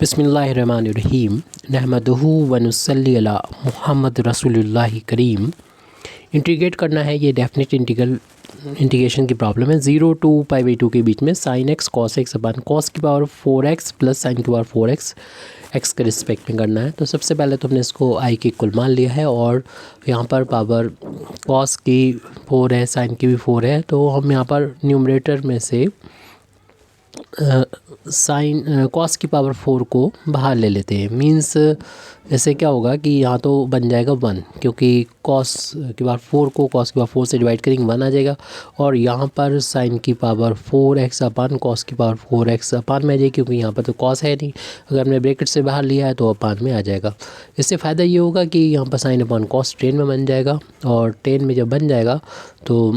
बिस्मिल्लाहिर्रहमानिर्रहीम नहमदुहु व नुसल्ली अला मुहम्मद रसूलुल्लाहि करीम। इंटीग्रेट करना है, ये डेफिनेट इंटीग्रेशन की प्रॉब्लम है। 0 टू π/2 के बीच में sine x cos x upon cos की पावर 4x प्लस साइन की पावर 4x एक्स के रिस्पेक्ट में करना है। तो सबसे पहले तो हमने इसको आई के इक्वल मान लिया है और यहाँ पर पावर कॉस की 4 है, साइन की भी 4 है। तो हम यहाँ पर न्यूमरेटर में से साइन कॉस की पावर 4 को बाहर ले लेते हैं। मींस ऐसे क्या होगा कि यहाँ तो बन जाएगा 1, क्योंकि कॉस की पावर 4 को कॉस की पावर 4 से डिवाइड करेंगे 1 आ जाएगा। और यहाँ पर साइन की पावर 4x अपान कॉस की पावर 4x अपान में आ जाएगी, क्योंकि यहाँ पर तो कॉस है नहीं। अगर हमने ब्रैकेट से बाहर लिया है तो अपान में आ जाएगा। इससे फ़ायदा ये होगा कि यहाँ पर साइन अपान कॉस 10 में बन जाएगा, और 10 में जब बन जाएगा तो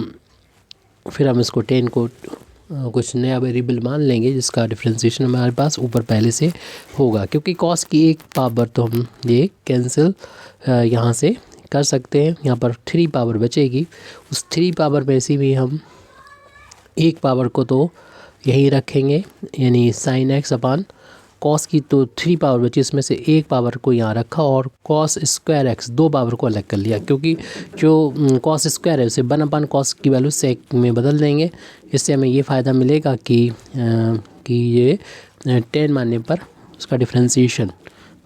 फिर हम इसको 10 को कुछ नया वेरिएबल मान लेंगे जिसका डिफरेंशिएशन हमारे पास ऊपर पहले से होगा। क्योंकि कॉस की एक पावर तो हम ये कैंसिल यहाँ से कर सकते हैं, यहाँ पर 3 पावर बचेगी। उस 3 पावर में से भी हम एक पावर को तो यहीं रखेंगे, यानी साइन एक्स अपान कॉस की तो 3 पावर बची, इसमें से एक पावर को यहाँ रखा और कॉस स्क्वायर एक्स 2 पावर को अलग कर लिया। क्योंकि जो कॉस स्क्वायर है उसे 1 अपान कॉस की वैल्यू सेक में बदल देंगे। इससे हमें ये फ़ायदा मिलेगा कि ये 10 मानने पर उसका डिफ्रेंशिएशन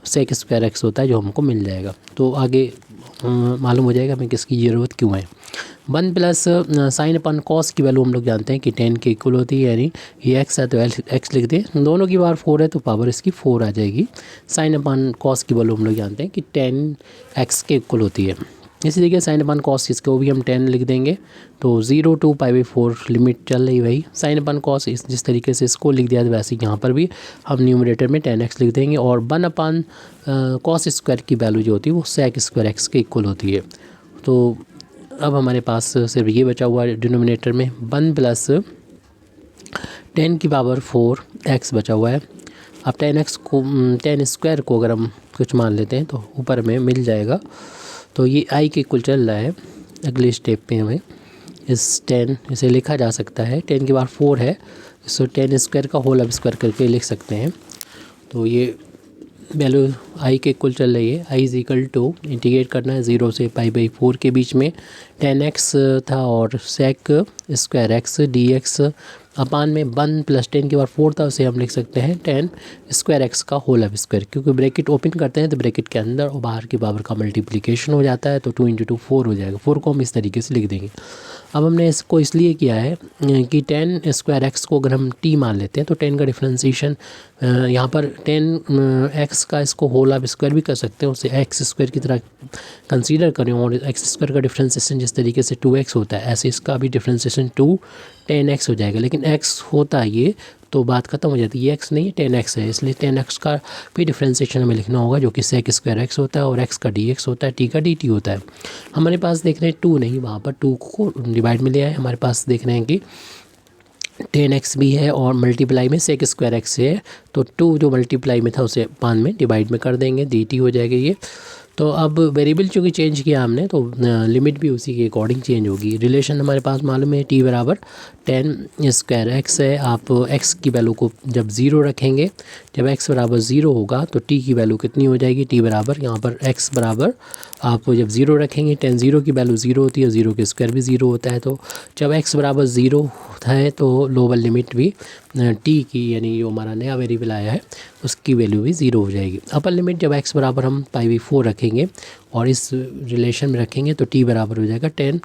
सेक स्क्वायर एक्स होता है, जो हमको मिल जाएगा। तो आगे मालूम हो जाएगा हमें किसकी ज़रूरत क्यों है। 1 प्लस साइन अपन कॉस की वैल्यू हम लोग जानते हैं कि 10 के इक्वल होती है, यानी ये एक्स है तो एक्स लिख दें। दोनों की पावर 4 है तो पावर इसकी 4 आ जाएगी। साइन अपन कॉस की वैल्यू हम लोग जानते हैं कि 10x के इक्वल होती है। इसी तरीके साइन अपन कॉस इसको भी हम 10 लिख देंगे। तो 0 टू π/4 लिमिट चल रही वही साइन अपन कॉस, जिस तरीके से इसको लिख दिया वैसे यहाँ पर भी हम न्यूमरेटर में 10x लिख देंगे। और 1 अपान कॉस स्क्वायर की वैल्यू जो होती है वो सेक स्क्वायर एक्स के इक्वल होती है। तो अब हमारे पास सिर्फ ये बचा हुआ है डिनोमिनेटर में 1 प्लस 10 की पावर 4x बचा हुआ है। अब 10x को 10 स्क्वायर को अगर हम कुछ मान लेते हैं तो ऊपर में मिल जाएगा। तो ये i के इक्वल चल रहा है। अगले स्टेप पे हमें इस 10 इसे लिखा जा सकता है, 10 की पावर 4 है, इसको 10 स्क्वायर का होल अब स्क्वायर करके लिख सकते हैं। तो ये वैल्यू i के इक्वल चल रही है। i is equal to integrate करना है 0 से π/4 के बीच में 10x था और सेक स्क्वायर एक्स dx अपान में 1 प्लस 10 की पावर 4 था, उसे हम लिख सकते हैं 10 स्क्वायर एक्स का होल अब स्क्वायर। क्योंकि ब्रैकेट ओपन करते हैं तो ब्रैकेट के अंदर और बाहर की पावर का मल्टीप्लिकेशन हो जाता है, तो 2 × 2 4 हो जाएगा। 4 को हम इस तरीके से लिख देंगे। अब हमने इसको इसलिए किया है कि 10 स्क्वायर एक्स को अगर हम t मान लेते हैं तो 10 का डिफ्रेंशिएशन यहाँ पर 10x का इसको होल अब स्क्वायर भी कर सकते हैं, उसे एक्स स्क्वायर की तरह कंसीडर करें। और एक्स स्क्वायर का डिफ्रेंशिएशन जिस तरीके से 2x होता है, ऐसे इसका भी डिफ्रेंशिएशन 10x हो जाएगा। लेकिन x होता है ये तो बात खत्म हो जाती है। ये x नहीं है 10x है, इसलिए 10x का भी डिफ्रेंशिएशन हमें लिखना होगा, जो कि सेक स्क्वायर एक्स होता है और x का dx होता है, t का dt होता है। हमारे पास देख रहे हैं 2 नहीं, वहाँ पर 2 को डिवाइड में लिया है। हमारे पास देख रहे हैं कि 10x भी है और मल्टीप्लाई में सेक स्क्वायर एक्स है, तो 2 जो मल्टीप्लाई में था उसे 5 में डिवाइड में कर देंगे, dt हो जाएगा ये। तो अब वेरिएबल चूँकि चेंज किया हमने तो लिमिट भी उसी के अकॉर्डिंग चेंज होगी। रिलेशन हमारे पास मालूम है t बराबर 10 स्क्वायर एक्स है। आप x की वैल्यू को जब 0 रखेंगे, जब x बराबर 0 होगा तो t की वैल्यू कितनी हो जाएगी, t बराबर यहाँ पर x बराबर आप जब 0 रखेंगे 10 0 की वैल्यू 0 होती है, 0 के स्क्वायर भी 0 होता है। तो जब x बराबर 0 होता है तो लोअर लिमिट भी t की, यानी जो हमारा नया वेरिएबल आया है उसकी वैल्यू भी 0 हो जाएगी। अपर लिमिट जब x बराबर हम π/4 रखेंगे और इस रिलेशन में रखेंगे तो t बराबर हो जाएगा 10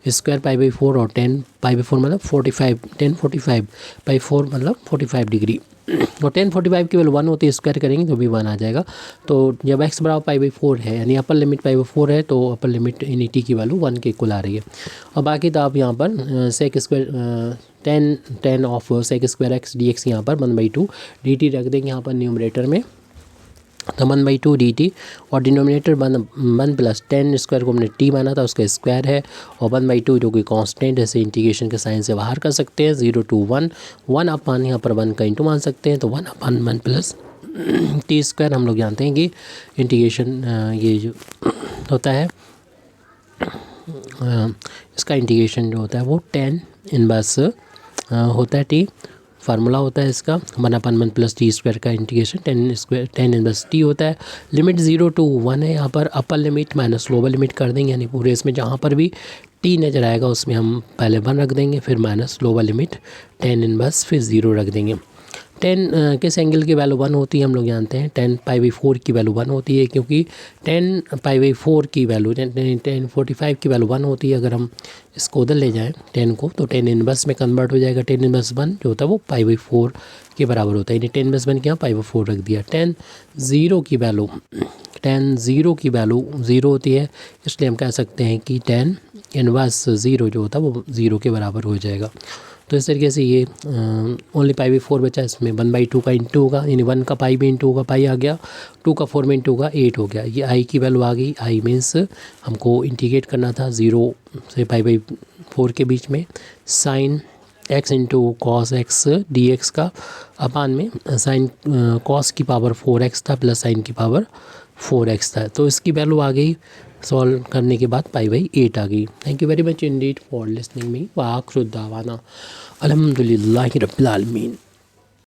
स्क्वायर π/4 और 10 π/4 मतलब 45, 10 45/4 मतलब 45 डिग्री। और 10 45 की वैल्यू 1 होती है, स्क्वायर करेंगे तो भी 1 आ जाएगा। तो जब x बराबर π/4 है, यानी अपर लिमिट π/4 है, तो अपर लिमिट यानी t की वैल्यू 1 के इक्वल आ रही है। और बाकी तो आप यहाँ पर sec square 10 of sec square x dx यहाँ पर 1/2 dt रख देंगे यहाँ पर न्यूमरेटर में, तो 1/2 dt। और डिनोमिनेटर 1 प्लस 10 स्क्वायर को हमने t माना था, उसका स्क्वायर है, और 1/2 जो कि कांस्टेंट है, इसे इंटीग्रेशन के साइन से बाहर कर सकते हैं। 0 टू 1 अपान यहाँ पर 1 का इंटू मान सकते हैं, तो 1 अपान 1 प्लस t स्क्वायर हम लोग जानते हैं कि इंटीग्रेशन ये जो होता है इसका इंटीग्रेशन जो होता है वो 10 इनवर्स होता है t। फार्मूला होता है इसका 1/1 प्लस टी स्क्वायर का इंटीग्रेशन टेन इनवर्स टी होता है। लिमिट 0 to 1 है, यहाँ पर upper limit minus lower limit कर देंगे, यानी पूरे इसमें जहाँ पर भी टी नज़र आएगा उसमें हम पहले 1 रख देंगे, फिर minus lower limit tan inverse फिर 0 रख देंगे। 10 किस एंगल की वैल्यू 1 होती है हम लोग जानते हैं, 10 π/4 की वैल्यू 1 होती है, क्योंकि 10 π/4 की वैल्यू 1045 की वैल्यू 1 होती है। अगर हम इसको उधर ले जाएं 10 को तो 10 इनवर्स में कन्वर्ट हो जाएगा। 10 इनवर्स 1 जो होता है वो π/4 के बराबर होता है, यानी 10 इनवर्स 1 के यहाँ π/4 रख दिया। 10 0 की वैल्यू 0 होती है, इसलिए हम कह सकते हैं कि 10 इनवर्स 0 जो होता है वो 0 के बराबर हो जाएगा। तो इस तरीके से ये ओनली π/4 बचा, इसमें 1/2 का इंटू होगा, यानी 1 का पाई भी इंटू होगा, पाई आ गया, 2 का 4 में इंटू होगा, 8 हो गया। ये आई की वैल्यू आ गई। आई मीन्स हमको इंटीग्रेट करना था 0 से π/4 के बीच में sine x into cos x d x का अपान में साइन कॉस की पावर 4x था प्लस साइन की पावर 4x था। तो इसकी वैल्यू आ गई, सॉल्व करने के बाद π/8 आ गई। Thank you very much Indeed for listening me. व आखिर दावाना अल्हम्दुलिल्लाहि रब्बिल आलमीन।